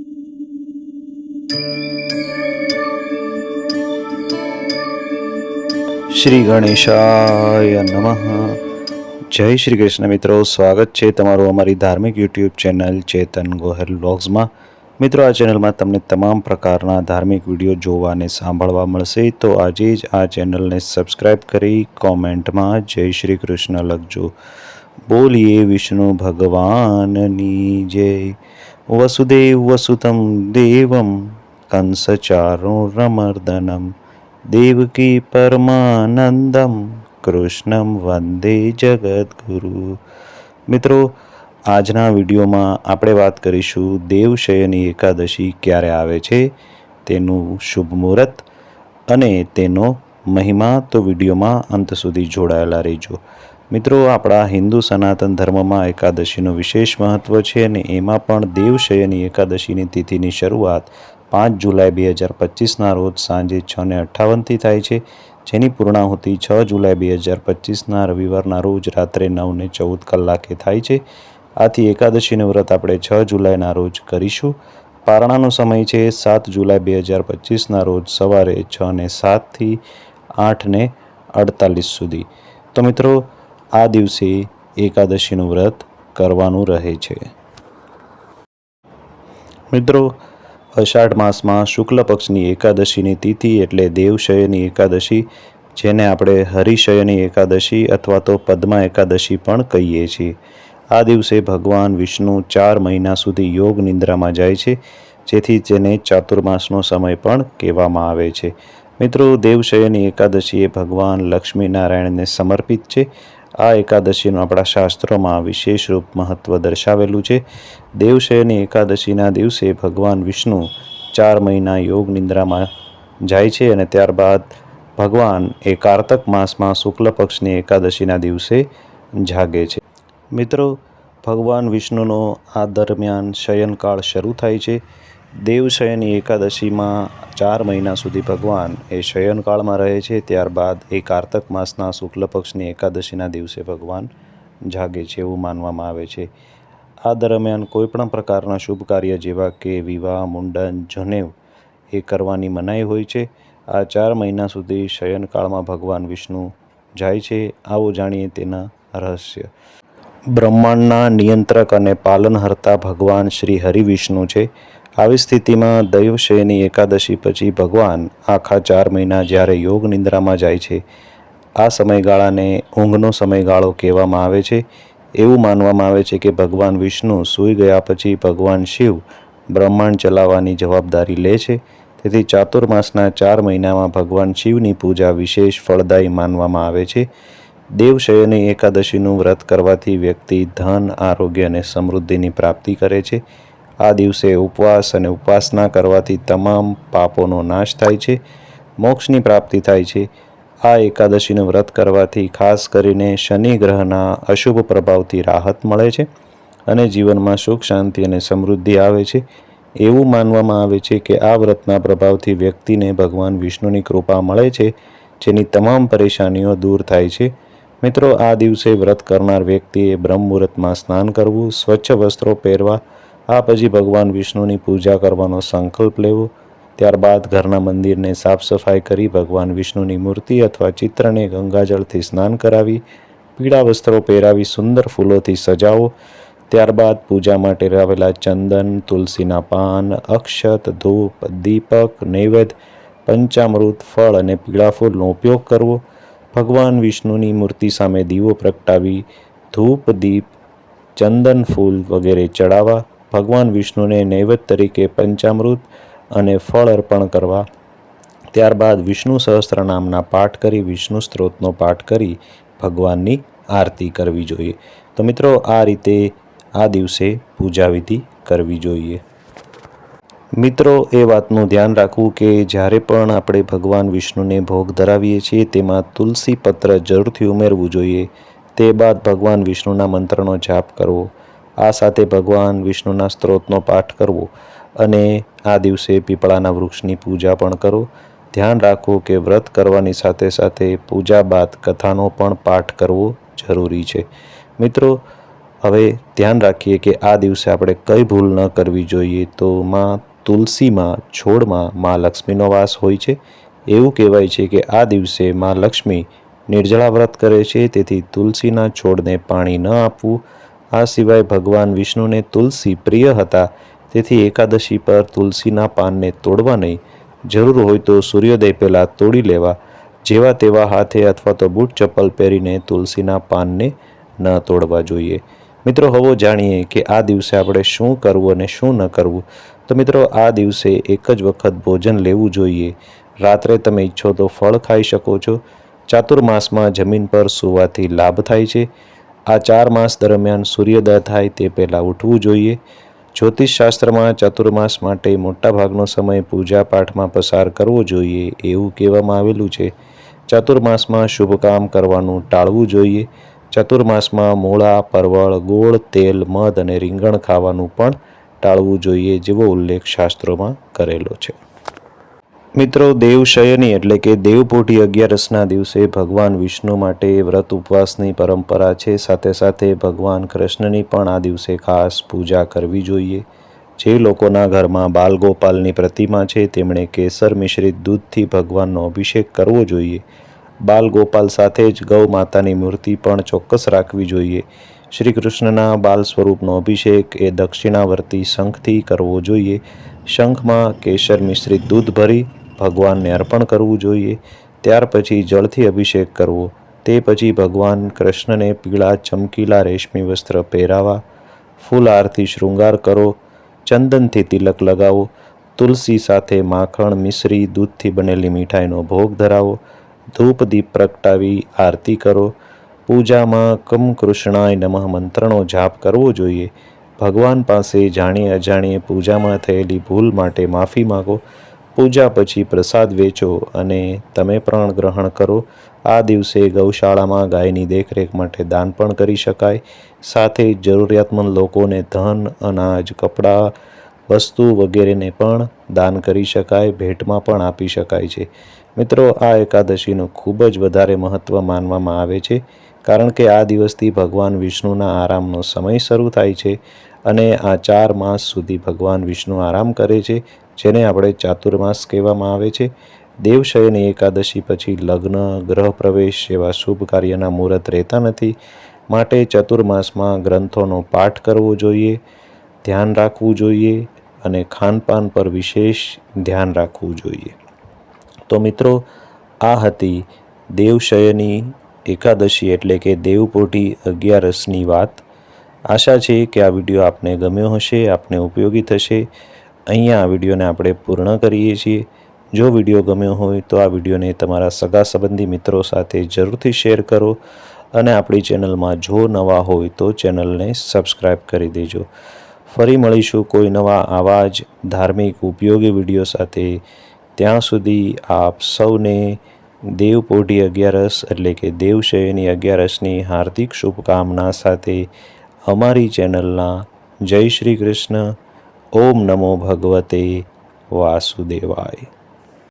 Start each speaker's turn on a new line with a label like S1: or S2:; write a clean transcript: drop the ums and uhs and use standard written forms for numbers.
S1: શ્રી ગણેશાય નમઃ. જય શ્રી કૃષ્ણ મિત્રો, સ્વાગત છે તમારું અમારી ધાર્મિક યુટ્યુબ ચેનલ ચેતન ગોહેલ વ્લોગ્સમાં. મિત્રો, આ ચેનલમાં તમને તમામ પ્રકારના ધાર્મિક વિડીયો જોવા અને સાંભળવા મળશે. તો આજે જ આ ચેનલને સબસ્ક્રાઈબ કરી કોમેન્ટમાં જય શ્રી કૃષ્ણ લખજો. બોલીએ વિષ્ણુ ભગવાનની જય. વસુદેવ વસુતમ દેવમ કંસચારુરમર્દનમ દેવકી પરમાનંદમ કૃષ્ણમ વંદે જગદગુરુ. મિત્રો, આજના વિડીયોમાં આપણે વાત કરીશું દેવશયની એકાદશી ક્યારે આવે છે, તેનું શુભ મુહૂર્ત અને તેનો મહિમા. તો વિડીયોમાં અંત સુધી જોડાયેલા રહેજો. મિત્રો, આપણા હિન્દુ સનાતન ધર્મમાં એકાદશીનું વિશેષ મહત્ત્વ છે અને એમાં પણ દેવશયની એકાદશીની તિથિની શરૂઆત 5 જુલાઈ 2025ના રોજ સાંજે 6:58 થાય છે, જેની પૂર્ણાહુતિ 6 જુલાઈ 2025ના રવિવારના રોજ રાત્રે 9:14 થાય છે. આથી એકાદશીનું વ્રત આપણે 6 જુલાઈના રોજ કરીશું. પારણાનો સમય છે 7 જુલાઈ 2025ના રોજ સવારે 6:07 થી 8:48 સુધી. તો મિત્રો, આ દિવસે એકાદશીનું વ્રત કરવાનું રહે છે. મિત્રો, અષાઢ માસમાં શુક્લ પક્ષની એકાદશીની તિથિ એટલે દેવશયની એકાદશી, જેને આપણે હરિશયની એકાદશી અથવા તો પદ્મા એકાદશી પણ કહીએ છીએ. આ દિવસે ભગવાન વિષ્ણુ 4 મહિના સુધી યોગ નિંદ્રામાં જાય છે, જેથી તેને ચાતુર્માસનો સમય પણ કહેવામાં આવે છે. મિત્રો, દેવશયની એકાદશી એ ભગવાન લક્ષ્મીનારાયણને સમર્પિત છે. આ એકાદશીનું આપણા શાસ્ત્રોમાં વિશેષ રૂપ મહત્ત્વ દર્શાવેલું છે. દેવશયની એકાદશીના દિવસે ભગવાન વિષ્ણુ 4 મહિના યોગ નિંદ્રામાં જાય છે અને ત્યારબાદ ભગવાન એ કારતક માસમાં શુક્લ પક્ષની એકાદશીના દિવસે જાગે છે. મિત્રો, ભગવાન વિષ્ણુનો આ દરમિયાન શયનકાળ શરૂ થાય છે. દેવશયની એકાદશીમાં 4 મહિના સુધી ભગવાન એ શયનકાળમાં રહે છે. ત્યારબાદ એ કારતક માસના શુક્લ પક્ષની એકાદશીના દિવસે ભગવાન જાગે છે એવું માનવામાં આવે છે. આ દરમિયાન કોઈપણ પ્રકારના શુભ કાર્ય જેવા કે વિવાહ, મુંડન, જનેવ એ કરવાની મનાઈ હોય છે. આ 4 મહિના સુધી શયનકાળમાં ભગવાન વિષ્ણુ જાય છે. આવો જાણીએ તેના રહસ્ય. બ્રહ્માંડના નિયંત્રક અને પાલનહર્તા ભગવાન શ્રી હરિવિષ્ણુ છે. આવી સ્થિતિમાં દેવશયની એકાદશી પછી ભગવાન આખા 4 મહિના જ્યારે યોગ નિંદ્રામાં જાય છે, આ સમયગાળાને ઊંઘનો સમયગાળો કહેવામાં આવે છે. એવું માનવામાં આવે છે કે ભગવાન વિષ્ણુ સૂઈ ગયા પછી ભગવાન શિવ બ્રહ્માંડ ચલાવવાની જવાબદારી લે છે. તેથી ચાતુર્માસના 4 મહિનામાં ભગવાન શિવની પૂજા વિશેષ ફળદાયી માનવામાં આવે છે. દેવશયની એકાદશીનું વ્રત કરવાથી વ્યક્તિ ધન, આરોગ્ય અને સમૃદ્ધિની પ્રાપ્તિ કરે છે. આ દિવસે ઉપવાસ અને ઉપાસના કરવાથી તમામ પાપોનો નાશ થાય છે, મોક્ષની પ્રાપ્તિ થાય છે. આ એકાદશીનું વ્રત કરવાથી ખાસ કરીને શનિ ગ્રહના અશુભ પ્રભાવથી રાહત મળે છે અને જીવનમાં સુખ, શાંતિ અને સમૃદ્ધિ આવે છે. એવું માનવામાં આવે છે કે આ વ્રતના પ્રભાવથી વ્યક્તિને ભગવાન વિષ્ણુની કૃપા મળે છે, જેની તમામ પરેશાનીઓ દૂર થાય છે. મિત્રો, આ દિવસે વ્રત કરનાર વ્યક્તિએ બ્રહ્મ મુહૂર્તમાં સ્નાન કરવું, સ્વચ્છ વસ્ત્રો પહેરવા, આ પછી ભગવાન વિષ્ણુની પૂજા કરવાનો સંકલ્પ લેવો. ત્યારબાદ ઘરના મંદિરને સાફ સફાઈ કરી ભગવાન વિષ્ણુની મૂર્તિ અથવા ચિત્રને ગંગાજળથી સ્નાન કરાવી, પીળા વસ્ત્રો પહેરાવી સુંદર ફૂલોથી સજાવો. ત્યારબાદ પૂજા માટે લાવેલા ચંદન, તુલસીના પાન, અક્ષત, ધૂપ, દીપક, નૈવેદ્ય, પંચામૃત, ફળ અને પીળા ફૂલનો ઉપયોગ કરવો. ભગવાન વિષ્ણુની મૂર્તિ સામે દીવો પ્રગટાવી ધૂપ, દીપ, ચંદન, ફૂલ વગેરે ચડાવવા. ભગવાન વિષ્ણુને નૈવેદ્ય તરીકે પંચામૃત અને ફળ અર્પણ કરવા. ત્યારબાદ વિષ્ણુ સહસ્ત્રનામના પાઠ કરી, વિષ્ણુ સ્ત્રોતનો પાઠ કરી ભગવાનની આરતી કરવી જોઈએ. તો મિત્રો, આ રીતે આ દિવસે પૂજા વિધિ કરવી જોઈએ. મિત્રો, એ વાતનું ધ્યાન રાખવું કે જ્યારે પણ આપણે ભગવાન વિષ્ણુને ભોગ ધરાવીએ છીએ તેમાં તુલસી પત્ર જરૂરથી ઉમેરવું જોઈએ. તે બાદ ભગવાન વિષ્ણુના મંત્રનો જાપ કરવો. આ સાથે ભગવાન વિષ્ણુના સ્ત્રોતનો પાઠ કરવો અને આ દિવસે પીપળાના વૃક્ષની પૂજા પણ કરો. ધ્યાન રાખવું કે વ્રત કરવાની સાથે સાથે પૂજા બાદ કથાનો પણ પાઠ કરવો જરૂરી છે. મિત્રો, હવે ધ્યાન રાખીએ કે આ દિવસે આપણે કઈ ભૂલ ન કરવી જોઈએ. તો માં તુલસીમાં છોડમાં માં લક્ષ્મીનો વાસ હોય છે. એવું કહેવાય છે કે આ દિવસે માં લક્ષ્મી નિર્જળા વ્રત કરે છે, તેથી તુલસીના છોડને પાણી ન આપવું. આ સિવાય ભગવાન વિષ્ણુને તુલસી પ્રિય હતા, તેથી એકાદશી પર તુલસીના પાનને તોડવા નહીં. જરૂર હોય તો સૂર્યોદય પહેલાં તોડી લેવા. જેવા તેવા હાથે અથવા તો બૂટ ચપ્પલ પહેરીને તુલસીના પાનને ન તોડવા જોઈએ. મિત્રો, હવે જાણીએ કે આ દિવસે આપણે શું કરવું અને શું ન કરવું. તો મિત્રો, આ દિવસે એક જ વખત ભોજન લેવું જોઈએ. રાત્રે તમે ઈચ્છો તો ફળ ખાઈ શકો છો. ચાતુર્માસમાં જમીન પર સૂવાથી લાભ થાય છે. આ 4 માસ દરમિયાન સૂર્યોદય થાય તે પહેલાં ઉઠવું જોઈએ. જ્યોતિષશાસ્ત્રમાં ચાતુર્માસ માટે મોટાભાગનો સમય પૂજા પાઠમાં પસાર કરવો જોઈએ એવું કહેવામાં આવેલું છે. ચાતુર્માસમાં શુભ કામ કરવાનું ટાળવું જોઈએ. ચાતુર્માસમાં મૂળા, પરવળ, ગોળ, તેલ, મધ અને રીંગણ ખાવાનું પણ ટાળવું જોઈએ, જેવો ઉલ્લેખ શાસ્ત્રોમાં કરેલો છે. મિત્રો, દેવશયની એટલે કે દેવપોઢી 11રસના દિવસે ભગવાન વિષ્ણુ માટે વ્રત ઉપવાસની પરંપરા છે. સાથે સાથે ભગવાન કૃષ્ણની પણ આ દિવસે ખાસ પૂજા કરવી જોઈએ. જે લોકોના ઘરમાં બાલગોપાલની પ્રતિમા છે તેમણે કેસર મિશ્રિત દૂધથી ભગવાનનો અભિષેક કરવો જોઈએ. બાલગોપાલ સાથે જ ગૌ માતાની મૂર્તિ પણ ચોક્કસ રાખવી જોઈએ. શ્રી કૃષ્ણના બાલ સ્વરૂપનો અભિષેક એ દક્ષિણાવર્તી શંખથી કરવો જોઈએ. શંખમાં કેસર મિશ્રિત દૂધ ભરી ભગવાનને અર્પણ કરવું જોઈએ. ત્યાર પછી જળથી અભિષેક કરવો. તે પછી ભગવાન કૃષ્ણને પીળા ચમકીલા રેશમી વસ્ત્ર પહેરાવા. ફૂલહારથી શૃંગાર કરો. ચંદનથી તિલક લગાવો. તુલસી સાથે માખણ, મિશ્રી, દૂધથી બનેલી મીઠાઈનો ભોગ ધરાવો. ધૂપ દીપ પ્રગટાવી આરતી કરો. પૂજામાં કમ કૃષ્ણાય નમઃ મંત્રનો જાપ કરવો જોઈએ. ભગવાન પાસે જાણી અજાણીએ પૂજામાં થયેલી ભૂલ માટે માફી માગો. પૂજા પછી પ્રસાદ વેચો અને તમે પણ ગ્રહણ કરો. આ દિવસે ગૌશાળામાં ગાયની દેખરેખ માટે દાન પણ કરી શકાય. સાથે જરૂરિયાતમંદ લોકોને ધન, અનાજ, કપડાં, વસ્તુ વગેરેને પણ દાન કરી શકાય, ભેટમાં પણ આપી શકાય છે. મિત્રો, આ એકાદશીનું ખૂબ જ વધારે મહત્ત્વ માનવામાં આવે છે, કારણ કે આ દિવસથી ભગવાન વિષ્ણુના આરામનો સમય શરૂ થાય છે અને આ 4 માસ સુધી ભગવાન વિષ્ણુ આરામ કરે છે, જેને આપણે ચાતુર્માસ કહેવામાં આવે છે. દેવશયની એકાદશી પછી લગ્ન, ગ્રહ પ્રવેશ જેવા શુભ કાર્યના મુહૂર્ત રહેતા નથી. માટે ચતુર્માસમાં ગ્રંથોનો પાઠ કરવો જોઈએ, ધ્યાન રાખવું જોઈએ અને ખાનપાન પર વિશેષ ધ્યાન રાખવું જોઈએ. તો મિત્રો, આ હતી દેવશયની એકાદશી એટલે કે દેવપોઢી 11રસની વાત. આશા છે કે આ વિડીયો આપને ગમ્યો હશે, આપને ઉપયોગી થશે. અહીંયા આ વિડીયોને આપણે પૂર્ણ કરીએ છીએ. જો વિડીયો ગમ્યો હોય તો આ વિડીયોને તમારા સગા સંબંધી મિત્રો સાથે જરૂરથી શેર કરો અને આપણી ચેનલમાં જો નવા હોય તો ચેનલને સબસ્ક્રાઈબ કરી દેજો. ફરી મળીશું કોઈ નવા આવા જ ધાર્મિક ઉપયોગી વિડીયો સાથે. ત્યાં સુધી આપ સૌને દેવપોઢી 11રસ એટલે કે દેવશયની 11રસની હાર્દિક શુભકામના સાથે અમારી ચેનલના જય શ્રી કૃષ્ણ. ઓમ નમો ભગવતે વાસુદેવાય.